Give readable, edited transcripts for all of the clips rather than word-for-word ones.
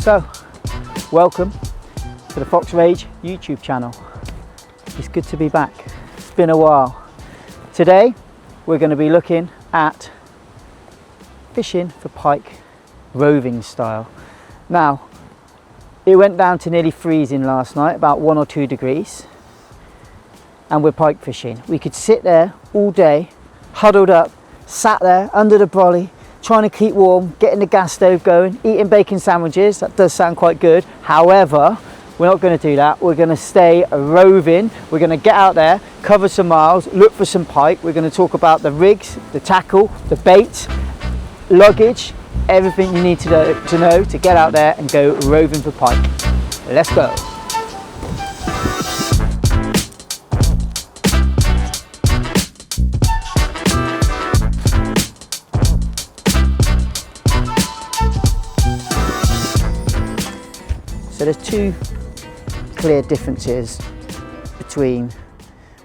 So, welcome to the Fox Rage YouTube channel. It's good to be back. It's been a while. Today we're going to be looking at fishing for pike roving style. Now, it went down to nearly freezing last night, about 1 or 2 degrees, and we're pike fishing. We could sit there all day, huddled up, sat there under the brolly, trying to keep warm, getting the gas stove going, eating bacon sandwiches. That does sound quite good. However, we're not going to do that. We're going to stay roving. We're going to get out there, cover some miles, look for some pike. We're going to talk about the rigs, the tackle, the bait, luggage, everything you need to know to get out there and go roving for pike. Let's go. So there's two clear differences between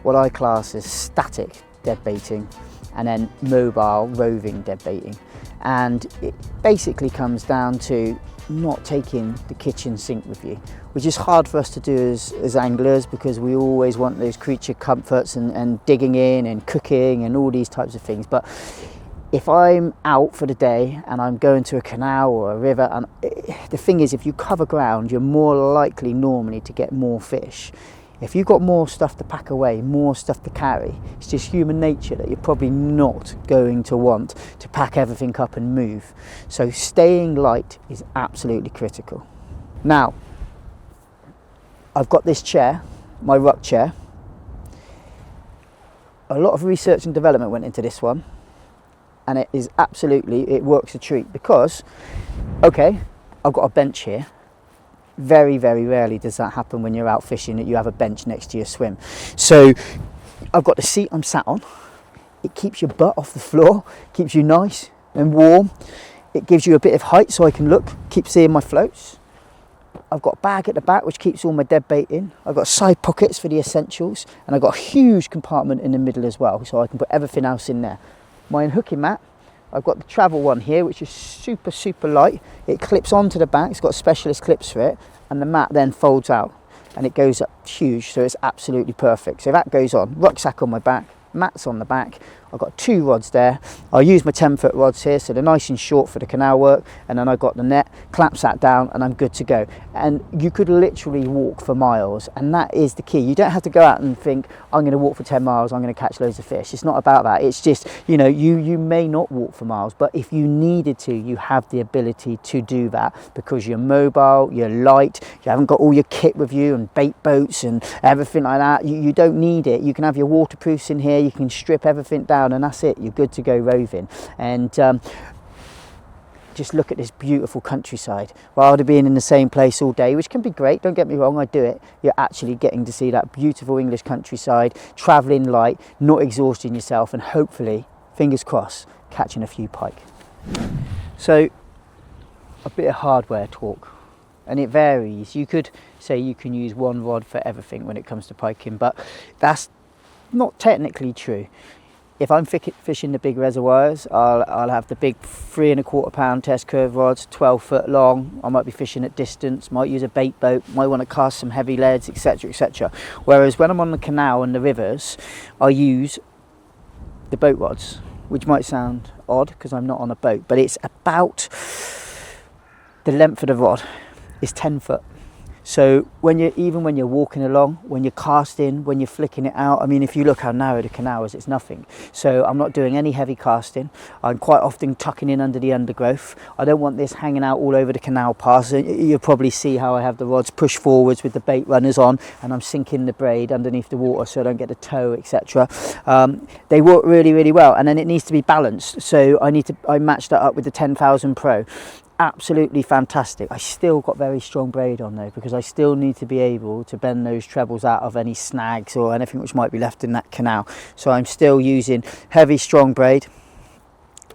what I class as static deadbaiting and then mobile roving deadbaiting, and it basically comes down to not taking the kitchen sink with you, which is hard for us to do as anglers, because we always want those creature comforts and digging in and cooking and all these types of things. But if I'm out for the day and I'm going to a canal or a river, and the thing is, if you cover ground, you're more likely normally to get more fish. If you've got more stuff to pack away, more stuff to carry, it's just human nature that you're probably not going to want to pack everything up and move. So staying light is absolutely critical. Now, I've got this chair, my Ruck chair. A lot of research and development went into this one, and it is absolutely, it works a treat, because, okay, I've got a bench here. Very, very rarely does that happen when you're out fishing, that you have a bench next to your swim. So I've got the seat I'm sat on. It keeps your butt off the floor, keeps you nice and warm. It gives you a bit of height so I can look, keep seeing my floats. I've got a bag at the back which keeps all my dead bait in. I've got side pockets for the essentials, and I've got a huge compartment in the middle as well, so I can put everything else in there. My unhooking mat, I've got the travel one here, which is super light. It clips onto the back, it's got specialist clips for it, and the mat then folds out and it goes up huge, so it's absolutely perfect. So that goes on, rucksack on my back, mats on the back. I've got 2 rods there. I'll use my 10-foot rods here, so they're nice and short for the canal work, and then I've got the net, clamps that down, and I'm good to go. And you could literally walk for miles, and that is the key. You don't have to go out and think, I'm going to walk for 10 miles, I'm going to catch loads of fish. It's not about that. It's just, you know, you may not walk for miles, but if you needed to, you have the ability to do that, because you're mobile, you're light, you haven't got all your kit with you and bait boats and everything like that. You don't need it. You can have your waterproofs in here, you can strip everything down, and that's it. You're good to go roving. And just look at this beautiful countryside. Rather being in the same place all day, which can be great, don't get me wrong, I do it, you're actually getting to see that beautiful English countryside, travelling light, not exhausting yourself, and hopefully, fingers crossed, catching a few pike. So a bit of hardware talk, and it varies. You could say you can use one rod for everything when it comes to piking, but that's not technically true. If I'm fishing the big reservoirs, I'll have the big 3 1/4 pound test curve rods, 12 foot long. I might be fishing at distance, might use a bait boat, might want to cast some heavy leads, etc, etc. Whereas when I'm on the canal and the rivers, I use the boat rods, which might sound odd because I'm not on a boat, but it's about the length of the rod is 10 foot. So even when you're walking along, when you're casting, when you're flicking it out, I mean, if you look how narrow the canal is, it's nothing. So I'm not doing any heavy casting. I'm quite often tucking in under the undergrowth. I don't want this hanging out all over the canal path. So you'll probably see how I have the rods pushed forwards with the bait runners on, and I'm sinking the braid underneath the water so I don't get the toe, etc. They work really well, and then it needs to be balanced. So I match that up with the 10,000 Pro. Absolutely fantastic. I still got very strong braid on though, because I still need to be able to bend those trebles out of any snags or anything which might be left in that canal. So I'm still using heavy strong braid,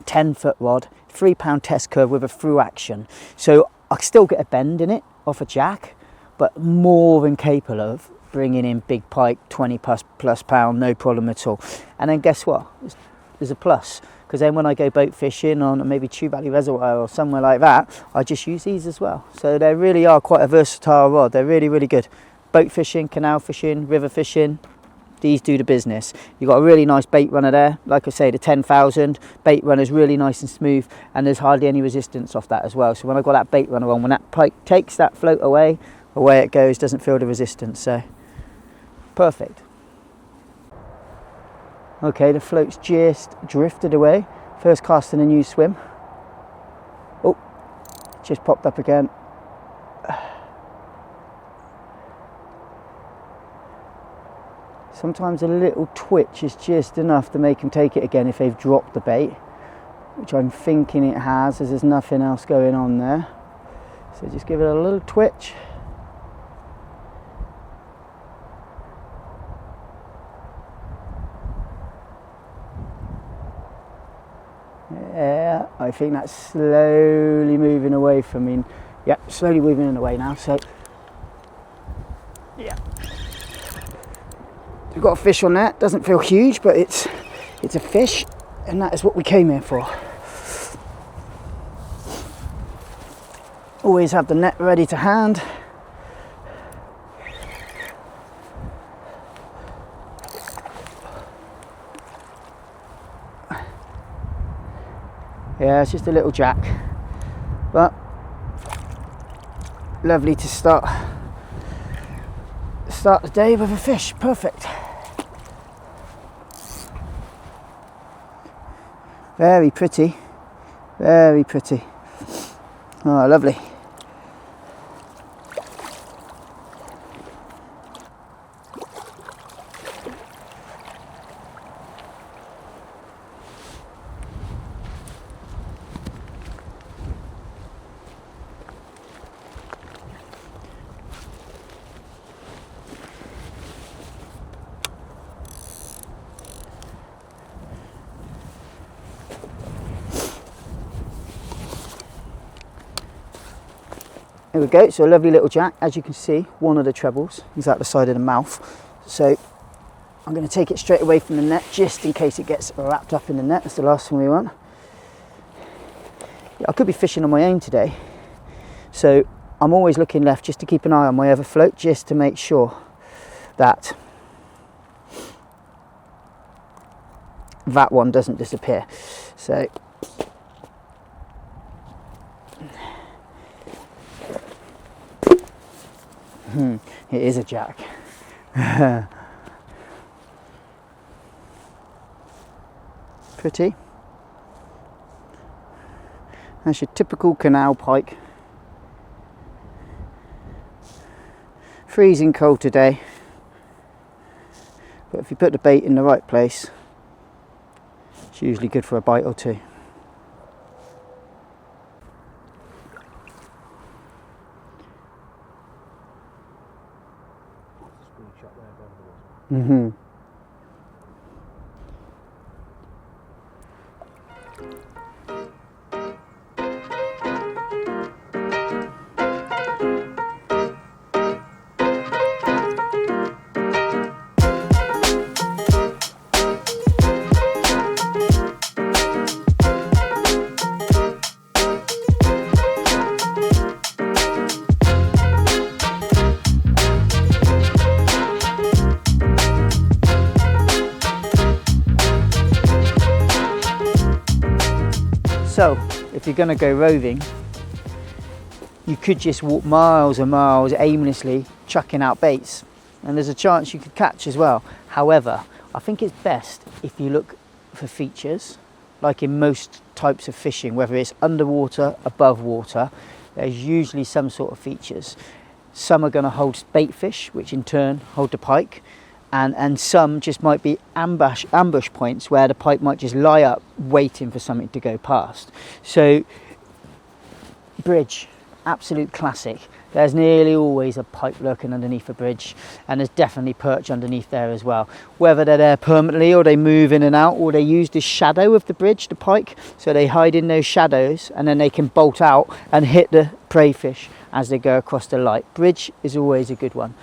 10-foot rod, 3 pound test curve with a through action. So I still get a bend in it off a jack, but more than capable of bringing in big pike, 20 plus pound, no problem at all. And then guess what? There's a plus. because then when I go boat fishing on maybe Chew Valley Reservoir or somewhere like that, I just use these as well. So they really are quite a versatile rod. They're really, really good. Boat fishing, canal fishing, river fishing, these do the business. You've got a really nice bait runner there. Like I say, the 10,000 bait runner is really nice and smooth, and there's hardly any resistance off that as well. So when I've got that bait runner on, when that pike takes that float away it goes, doesn't feel the resistance. So perfect. Okay, the float's just drifted away. First cast in a new swim. Oh, just popped up again. Sometimes a little twitch is just enough to make them take it again if they've dropped the bait, which I'm thinking it has, as there's nothing else going on there. So just give it a little twitch. Yeah, I think that's slowly moving away from me. Yeah, slowly moving away now. So yeah, we've got a fish on there. Doesn't feel huge, but it's a fish, and that is what we came here for. Always have the net ready to hand. Yeah, it's just a little jack, but lovely to start the day with a fish. Perfect. Very pretty, very pretty. Oh, lovely. There we go, so a lovely little jack. As you can see, one of the trebles is out the side of the mouth. So I'm going to take it straight away from the net, just in case it gets wrapped up in the net. That's the last thing we want. I could be fishing on my own today, so I'm always looking left just to keep an eye on my other float, just to make sure that that one doesn't disappear. So it is a jack. Pretty. That's your typical canal pike. Freezing cold today, but if you put the bait in the right place, it's usually good for a bite or two. Mm-hmm. So, if you're going to go roving, you could just walk miles and miles aimlessly chucking out baits, and there's a chance you could catch as well. However, I think it's best if you look for features, like in most types of fishing, whether it's underwater, above water, there's usually some sort of features. Some are going to hold bait fish, which in turn hold the pike, and some just might be ambush points where the pike might just lie up waiting for something to go past. So bridge, absolute classic. There's nearly always a pike lurking underneath a bridge, and there's definitely perch underneath there as well. Whether they're there permanently or they move in and out, or they use the shadow of the bridge, the pike, so they hide in those shadows and then they can bolt out and hit the prey fish as they go across the light. Bridge is always a good one.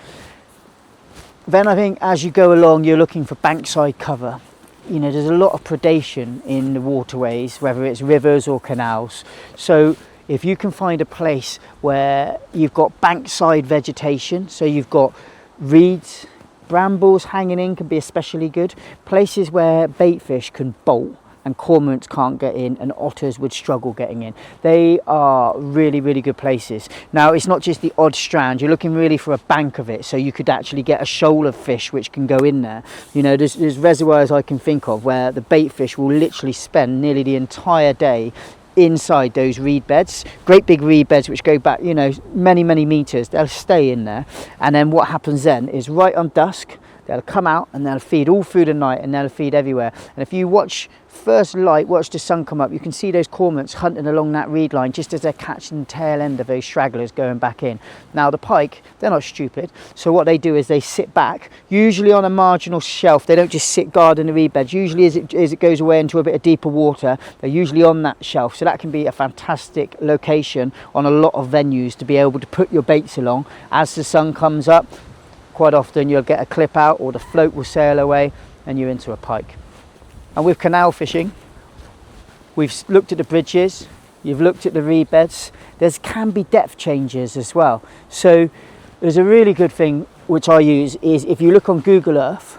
Then I think as you go along, you're looking for bankside cover. you know, there's a lot of predation in the waterways, whether it's rivers or canals. So if you can find a place where you've got bankside vegetation, so you've got reeds, brambles hanging in can be especially good. Places where bait fish can bolt and cormorants can't get in and otters would struggle getting in. They are really, really good places. Now, it's not just the odd strand, you're looking really for a bank of it, so you could actually get a shoal of fish which can go in there. You know, there's reservoirs I can think of where the bait fish will literally spend nearly the entire day inside those reed beds, great big reed beds which go back, you know, many meters. They'll stay in there, and then what happens then is right on dusk they'll come out and they'll feed all through the night, and they'll feed everywhere. And if you watch first light, watch the sun come up, you can see those cormorants hunting along that reed line just as they're catching the tail end of those stragglers going back in. Now the pike, they're not stupid, so what they do is they sit back, usually on a marginal shelf. They don't just sit guarding the reed beds. Usually as it goes away into a bit of deeper water, they're usually on that shelf. So that can be a fantastic location on a lot of venues to be able to put your baits along. As the sun comes up, quite often you'll get a clip out or the float will sail away and you're into a pike. And with canal fishing, we've looked at the bridges, you've looked at the reed beds. There can be depth changes as well. So there's a really good thing which I use is if you look on Google Earth,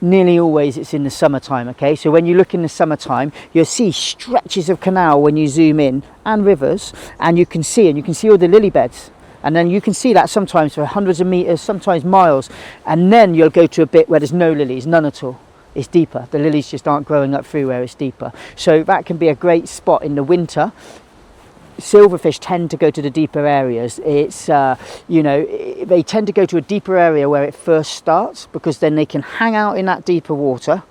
nearly always it's in the summertime, okay? So when you look in the summertime, you'll see stretches of canal when you zoom in, and rivers, and you can see all the lily beds. And then you can see that sometimes for hundreds of meters, sometimes miles. And then you'll go to a bit where there's no lilies, none at all. It's deeper. The lilies just aren't growing up through where it's deeper. So that can be a great spot in the winter. Silverfish tend to go to the deeper areas. It's, you know, they tend to go to a deeper area where it first starts, because then they can hang out in that deeper water.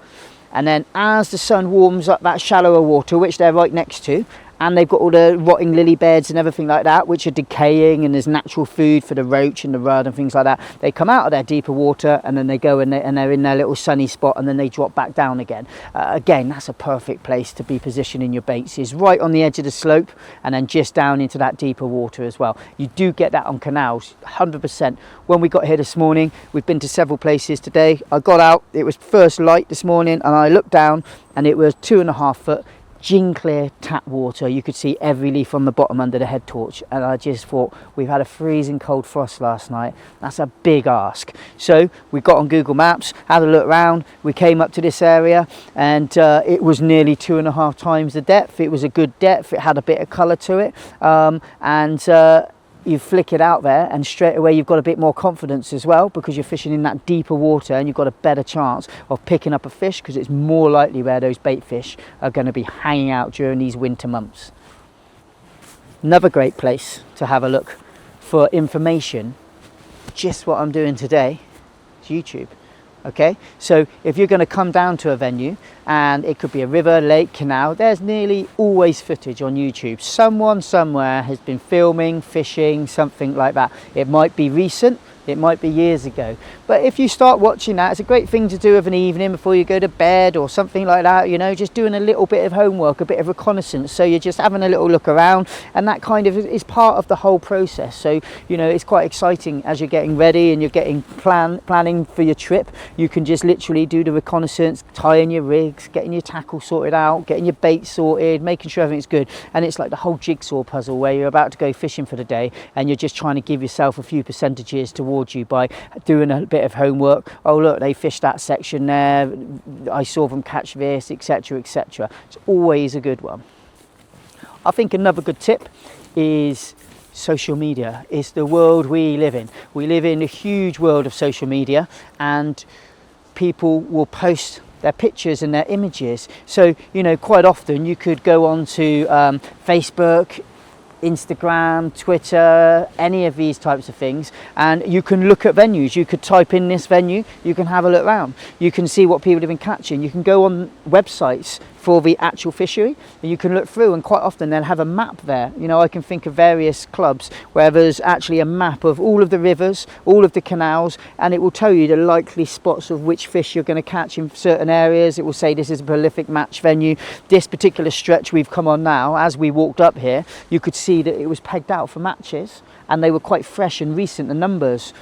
And then as the sun warms up that shallower water, which they're right next to, and they've got all the rotting lily beds and everything like that, which are decaying, and there's natural food for the roach and the rudd and things like that. They come out of their deeper water, and then they go and they're in their little sunny spot, and then they drop back down again. Again, that's a perfect place to be positioning your baits, is right on the edge of the slope and then just down into that deeper water as well. You do get that on canals, 100%. When we got here this morning, we've been to several places today. I got out, it was first light this morning, and I looked down and it was 2.5 foot gin clear tap water. You could see every leaf on the bottom under the head torch, and I just thought, we've had a freezing cold frost last night, that's a big ask. So we got on Google Maps, had a look around, we came up to this area, and it was nearly 2.5 times the depth. It was a good depth, it had a bit of colour to it, you flick it out there and straight away you've got a bit more confidence as well, because you're fishing in that deeper water and you've got a better chance of picking up a fish, because it's more likely where those bait fish are going to be hanging out during these winter months. Another great place to have a look for information, just what I'm doing today, is YouTube. Okay, so if you're going to come down to a venue, and it could be a river, lake, canal, there's nearly always footage on YouTube. Someone somewhere has been filming, fishing, something like that. It might be recent, it might be years ago, but if you start watching that, it's a great thing to do of an evening before you go to bed or something like that, you know, just doing a little bit of homework, a bit of reconnaissance. So you're just having a little look around, and that kind of is part of the whole process. So, you know, it's quite exciting as you're getting ready and you're getting planning for your trip. You can just literally do the reconnaissance, tying your rigs, getting your tackle sorted out, getting your bait sorted, making sure everything's good. And it's like the whole jigsaw puzzle where you're about to go fishing for the day, and you're just trying to give yourself a few percentages towards you by doing a bit of homework. Oh look, they fished that section there, I saw them catch this, etc, etc. It's always a good one. I think another good tip is social media. It's the world we live in. We live in a huge world of social media, and people will post their pictures and their images. So, you know, quite often you could go on to Facebook, Instagram, Twitter, any of these types of things, and you can look at venues. You could type in this venue, you can have a look around, you can see what people have been catching, you can go on websites for the actual fishery and you can look through, and quite often they'll have a map there. You know, I can think of various clubs where there's actually a map of all of the rivers, all of the canals, and it will tell you the likely spots of which fish you're going to catch in certain areas. It will say this is a prolific match venue. This particular stretch we've come on now, as we walked up here, you could see that it was pegged out for matches, and they were quite fresh and recent, the numbers.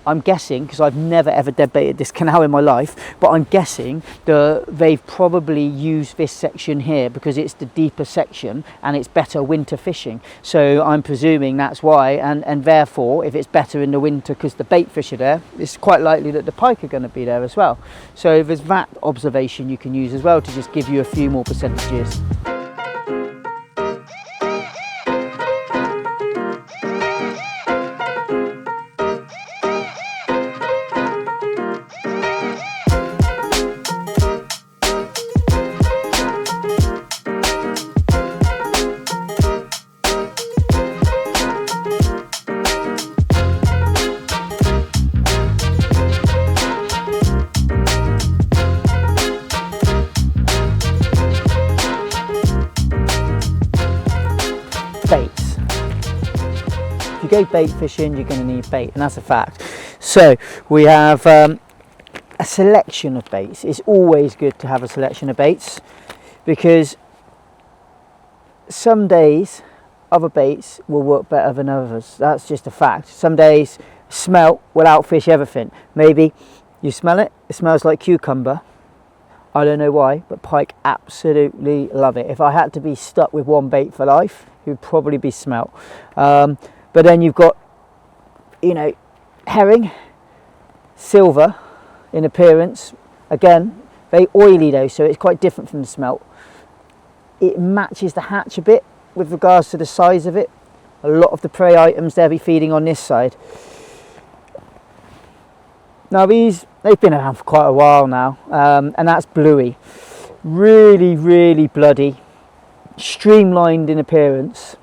I'm guessing, because I've never ever deadbaited this canal in my life, but I'm guessing that they've probably used this section here because it's the deeper section and it's better winter fishing. So I'm presuming that's why, and therefore if it's better in the winter because the bait fish are there, it's quite likely that the pike are going to be there as well. So there's that observation you can use as well to just give you a few more percentages. Baits. If you go bait fishing, you're going to need bait, and that's a fact. So we have a selection of baits. It's always good to have a selection of baits because some days other baits will work better than others. That's just a fact. Some days smelt will outfish everything. Maybe you smell it, it smells like cucumber. I don't know why, but pike absolutely love it. If I had to be stuck with one bait for life, it would probably be smelt. But then you've got, you know, herring, silver in appearance. Again, very oily though, so it's quite different from the smelt. It matches the hatch a bit with regards to the size of it. A lot of the prey items they'll be feeding on this side. Now they've been around for quite a while now, and that's bluey. Really, really bloody, streamlined in appearance.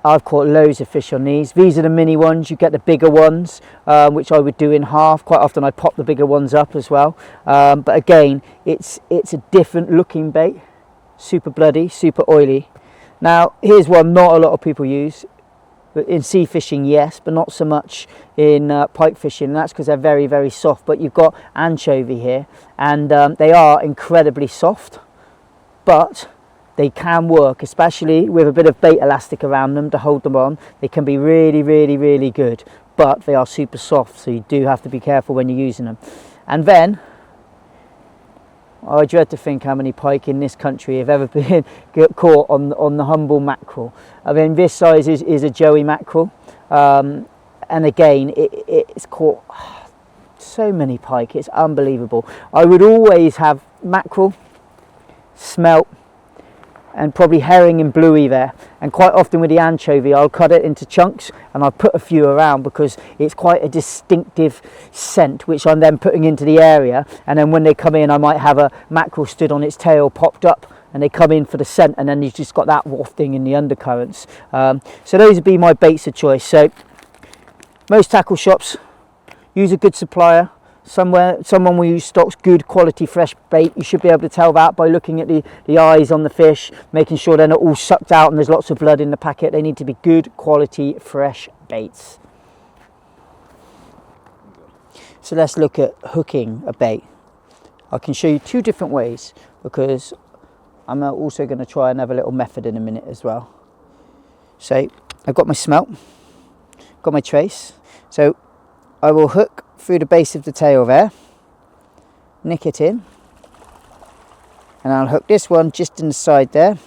I've caught loads of fish on these. These are the mini ones. You get the bigger ones, which I would do in half. Quite often I pop the bigger ones up as well. But again, it's a different looking bait. Super bloody, super oily. Now here's one not a lot of people use. But in sea fishing, yes, but not so much in pike fishing, and that's because they're very, very soft. But you've got anchovy here, and they are incredibly soft, but they can work, especially with a bit of bait elastic around them to hold them on. They can be really, really, really good, but they are super soft, so you do have to be careful when you're using them. And then, I dread to think how many pike in this country have ever been caught on the humble mackerel. I mean, this size is a joey mackerel, and again, it's caught so many pike, it's unbelievable. I would always have mackerel, smelt, and probably herring and bluey there, and quite often with the anchovy I'll cut it into chunks and I'll put a few around because it's quite a distinctive scent which I'm then putting into the area, and then when they come in I might have a mackerel stood on its tail popped up and they come in for the scent, and then you've just got that wafting in the undercurrents. So those would be my baits of choice. So most tackle shops use a good supplier. Someone will use stocks good quality fresh bait. You should be able to tell that by looking at the eyes on the fish, making sure they're not all sucked out and there's lots of blood in the packet. They need to be good quality fresh baits. So let's look at hooking a bait. I can show you two different ways because I'm also going to try another little method in a minute as well. So I've got my smelt, got my trace. So I will hook through the base of the tail there, nick it in, and I'll hook this one just in the side there,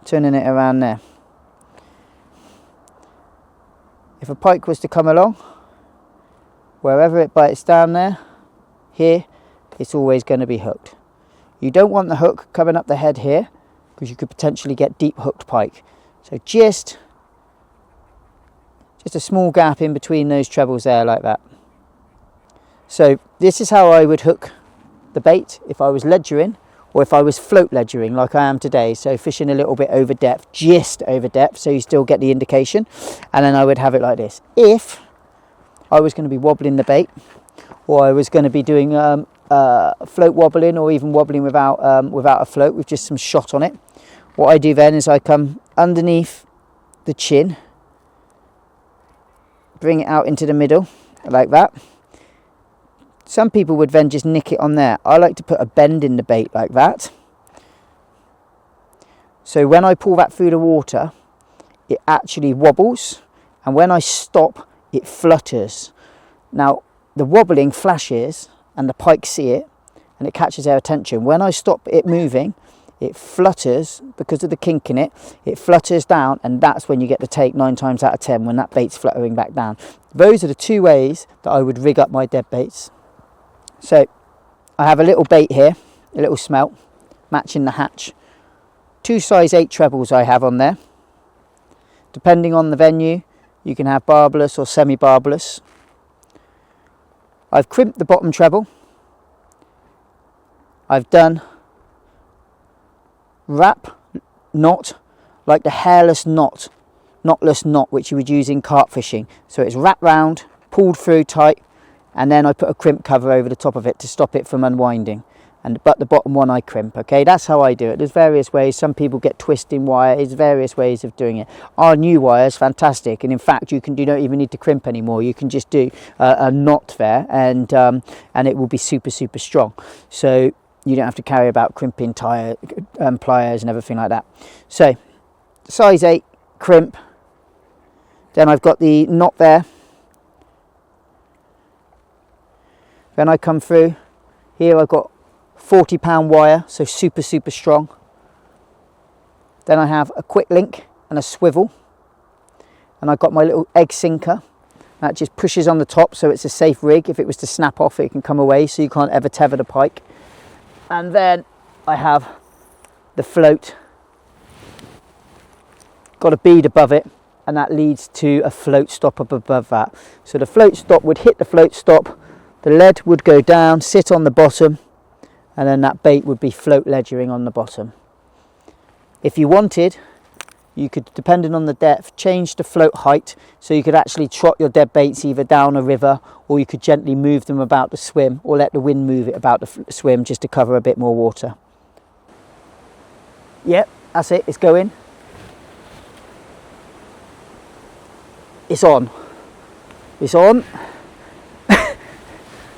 turning it around there. If a pike was to come along, wherever it bites down there, here, it's always going to be hooked. You don't want the hook coming up the head here because you could potentially get deep hooked pike. So just a small gap in between those trebles there like that. So this is how I would hook the bait if I was ledgering or if I was float ledgering like I am today. So fishing a little bit over depth, just over depth, so you still get the indication. And then I would have it like this. If I was going to be wobbling the bait, or I was going to be doing float wobbling, or even wobbling without a float with just some shot on it, what I do then is I come underneath the chin, bring it out into the middle like that. Some people would then just nick it on there. I like to put a bend in the bait like that. So when I pull that through the water, it actually wobbles, and when I stop, it flutters. Now the wobbling flashes and the pike see it and it catches their attention. When I stop it moving, it flutters because of the kink in it. It flutters down, and that's when you get the take 9 times out of 10, when that bait's fluttering back down. Those are the 2 ways that I would rig up my dead baits. So I have a little bait here, a little smelt, matching the hatch. 2 size 8 trebles I have on there. Depending on the venue, you can have barbless or semi-barbless. I've crimped the bottom treble. I've done wrap knot, like the hairless knot, knotless knot, which you would use in carp fishing. So it's wrapped round, pulled through tight, and then I put a crimp cover over the top of it to stop it from unwinding. But the bottom one I crimp. Okay, that's how I do it. There's various ways. Some people get twisting wire. There's various ways of doing it. Our new wire is fantastic, and in fact you don't even need to crimp anymore. You can just do a knot there, and it will be super strong. So you don't have to carry about crimping pliers and everything like that. So size 8 crimp. Then I've got the knot there. Then I come through here. I've got 40-pound wire, so super strong. Then I have a quick link and a swivel, and I've got my little egg sinker that just pushes on the top, so it's a safe rig. If it was to snap off, it can come away, so you can't ever tether the pike. And then I have the float, got a bead above it, and that leads to a float stop up above that. So the float stop would hit the float stop, the lead would go down, sit on the bottom, and then that bait would be float ledgering on the bottom. If you wanted, you could, depending on the depth, change the float height, so you could actually trot your dead baits either down a river, or you could gently move them about the swim, or let the wind move it about the swim just to cover a bit more water. Yep, that's it, it's going. It's on. It's on.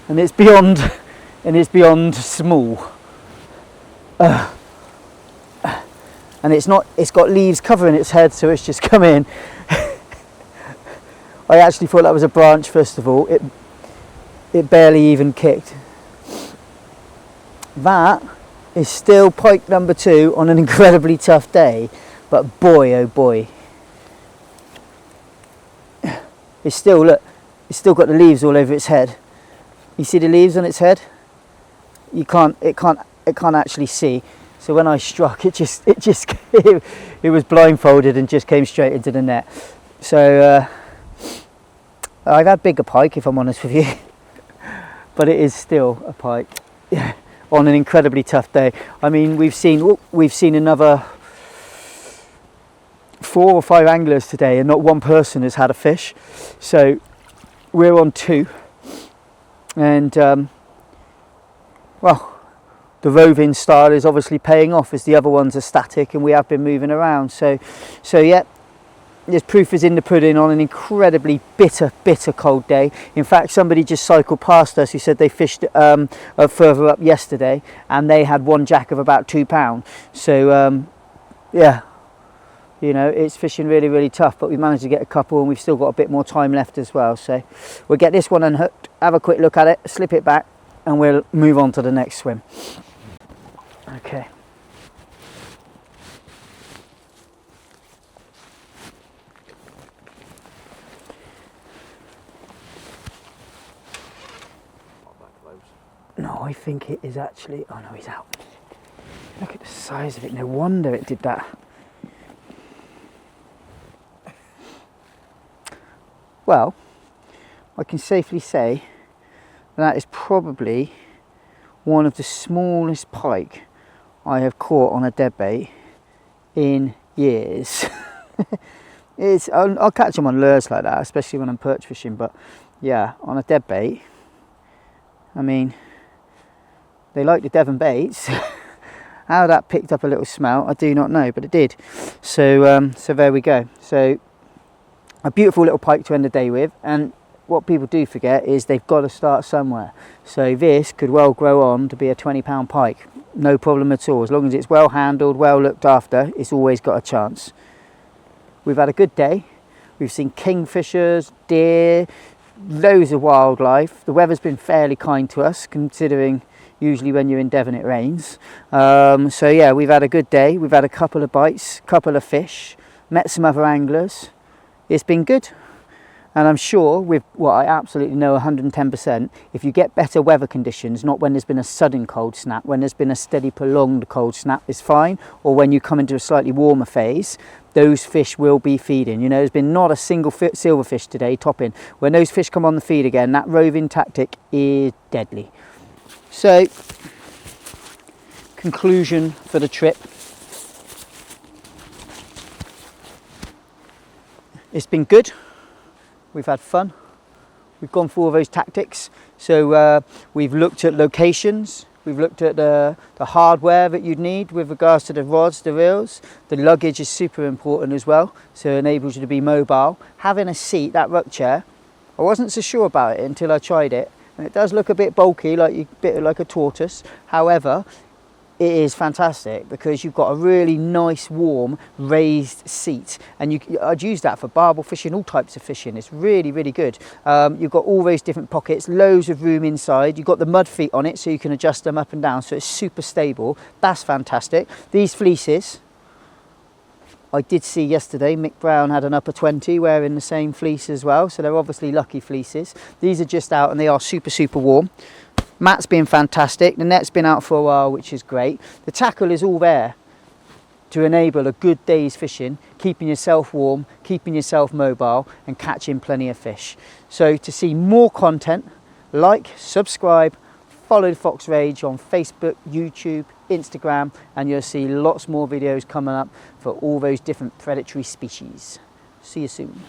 And it's beyond small. And it's got leaves covering its head, so it's just come in. I actually thought that was a branch first of all. It barely even kicked. That is still pike number 2 on an incredibly tough day, but boy oh boy. It's still got the leaves all over its head. You see the leaves on its head? It can't actually see. So when I struck, it was blindfolded and just came straight into the net. So I've had bigger pike, if I'm honest with you, but it is still a pike on an incredibly tough day. I mean, we've seen another 4 or 5 anglers today, and not one person has had a fish. So we're on 2. And well, the roving style is obviously paying off, as the other ones are static and we have been moving around. So yeah, this proof is in the pudding on an incredibly bitter cold day. In fact, somebody just cycled past us who said they fished further up yesterday, and they had one jack of about £2. So yeah, you know, it's fishing really tough, but we managed to get a couple, and we've still got a bit more time left as well. So we'll get this one unhooked, have a quick look at it, slip it back, and we'll move on to the next swim. Okay. No, I think it is actually, oh no, he's out. Look at the size of it, no wonder it did that. Well, I can safely say that is probably one of the smallest pike I have caught on a deadbait in years. I'll catch them on lures like that, especially when I'm perch fishing, but yeah, on a deadbait, I mean, they like the Devon baits. How that picked up a little smelt, I do not know, but it did. So there we go. So a beautiful little pike to end the day with, and what people do forget is they've got to start somewhere. So this could well grow on to be a 20-pound pike, no problem at all. As long as it's well handled, well looked after, it's always got a chance. We've had a good day. we've seen kingfishers, deer, loads of wildlife. The weather's been fairly kind to us, considering usually when you're in Devon it rains. So yeah, we've had a good day. We've had a couple of bites, couple of fish, met some other anglers. It's been good. And I'm sure, with what I absolutely know 110%, if you get better weather conditions, not when there's been a sudden cold snap, when there's been a steady prolonged cold snap is fine, or when you come into a slightly warmer phase, those fish will be feeding. You know, there's been not a single silverfish today topping. When those fish come on the feed again, that roving tactic is deadly. So, conclusion for the trip. It's been good. We've had fun. We've gone through all those tactics. So we've looked at locations. We've looked at the hardware that you'd need with regards to the rods, the reels. The luggage is super important as well, so it enables you to be mobile. Having a seat, that ruck chair, I wasn't so sure about it until I tried it. And it does look a bit bulky, a bit like a tortoise. However, it is fantastic because you've got a really nice warm raised seat, and I'd use that for barbel fishing, all types of fishing. It's really, really good. You've got all those different pockets, loads of room inside. You've got the mud feet on it so you can adjust them up and down, so it's super stable. That's fantastic. These fleeces, I did see yesterday Mick Brown had an upper 20 wearing the same fleece as well, so they're obviously lucky fleeces. These are just out and they are super, super warm. Matt's been fantastic. The net's been out for a while, which is great. The tackle is all there to enable a good day's fishing, keeping yourself warm, keeping yourself mobile, and catching plenty of fish. So to see more content, like, subscribe, follow the Fox Rage on Facebook, YouTube, Instagram, and you'll see lots more videos coming up for all those different predatory species. See you soon.